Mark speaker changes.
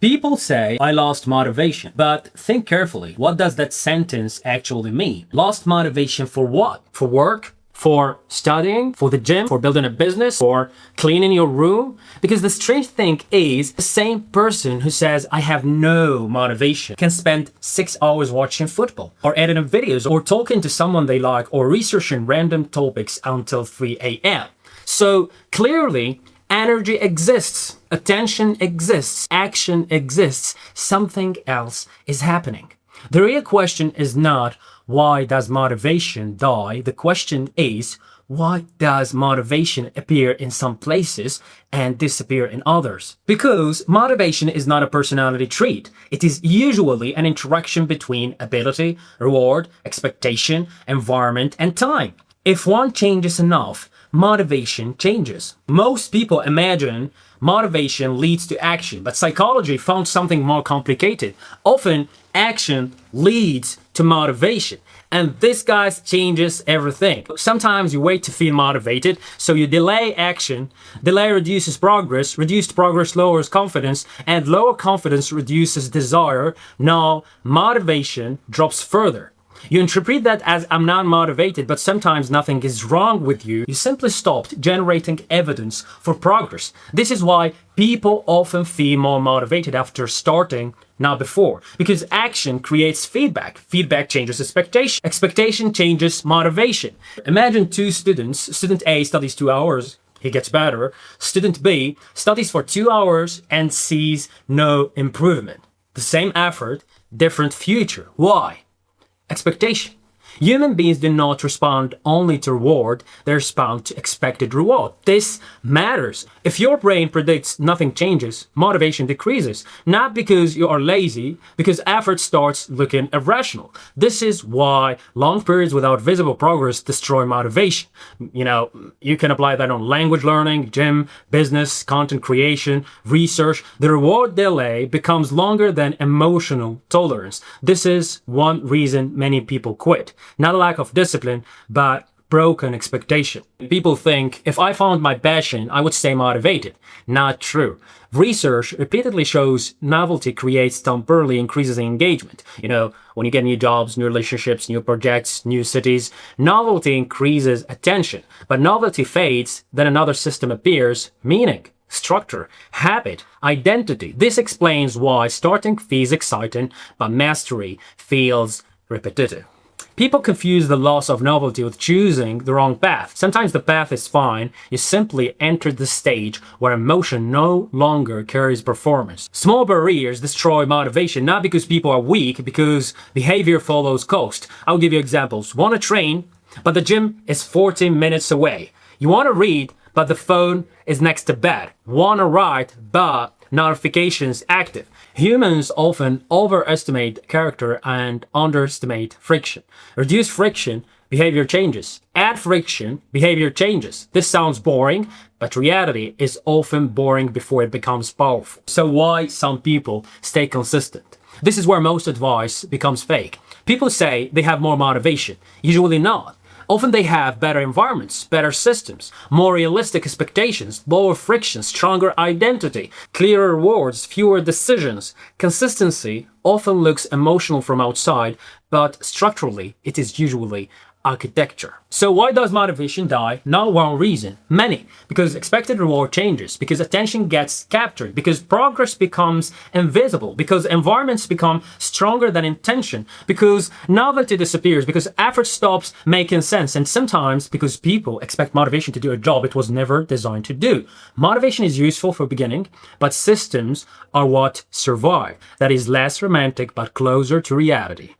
Speaker 1: People say, I lost motivation, but think carefully. What does that sentence actually mean? Lost motivation for what? For work? For studying? For the gym? For building a business? For cleaning your room? Because the strange thing is, the same person who says, I have no motivation, can spend 6 hours watching football, or editing videos, or talking to someone they like, or researching random topics until 3 a.m. So clearly, energy exists, attention exists, action exists, something else is happening. The real question is not, why does motivation die? The question is, why does motivation appear in some places and disappear in others? Because motivation is not a personality trait. It is usually an interaction between ability, reward, expectation, environment, and time. If one changes enough, motivation changes. Most people imagine motivation leads to action, but psychology found something more complicated. Often, action leads to motivation. And this, guys, changes everything. Sometimes you wait to feel motivated, so you delay action. Delay reduces progress, reduced progress lowers confidence, and lower confidence reduces desire. Now, motivation drops further. You interpret that as I'm not motivated, but sometimes nothing is wrong with you. You simply stopped generating evidence for progress. This is why people often feel more motivated after starting, not before. Because action creates feedback. Feedback changes expectation. Expectation changes motivation. Imagine two students. Student A studies 2 hours. He gets better. Student B studies for 2 hours and sees no improvement. The same effort, different future. Why? Expectation. Human beings do not respond only to reward, they respond to expected reward. This matters. If your brain predicts nothing changes, motivation decreases. Not because you are lazy, because effort starts looking irrational. This is why long periods without visible progress destroy motivation. You can apply that on language learning, gym, business, content creation, research. The reward delay becomes longer than emotional tolerance. This is one reason many people quit. Not a lack of discipline, but broken expectation. People think, if I found my passion, I would stay motivated. Not true. Research repeatedly shows novelty creates temporarily increases in engagement. When you get new jobs, new relationships, new projects, new cities, novelty increases attention. But novelty fades, then another system appears, meaning, structure, habit, identity. This explains why starting feels exciting, but mastery feels repetitive. People confuse the loss of novelty with choosing the wrong path. Sometimes the path is fine, you simply enter the stage where emotion no longer carries performance. Small barriers destroy motivation, not because people are weak, because behavior follows cost. I'll give you examples. Want to train, but the gym is 14 minutes away. You want to read, but the phone is next to bed. Want to write, but notifications active. Humans often overestimate character and underestimate friction. Reduce friction, behavior changes. Add friction, behavior changes. This sounds boring, but reality is often boring before it becomes powerful. So why some people stay consistent? This is where most advice becomes fake. People say they have more motivation. Usually not. Often they have better environments, better systems, more realistic expectations, lower friction, stronger identity, clearer rewards, fewer decisions. Consistency often looks emotional from outside, but structurally it is usually architecture. So why does motivation die? Not one reason, many. Because expected reward changes, because attention gets captured, because progress becomes invisible, because environments become stronger than intention, because novelty disappears, because effort stops making sense, and sometimes because people expect motivation to do a job it was never designed to do. Motivation is useful for beginning, but systems are what survive. That is less romantic but closer to reality.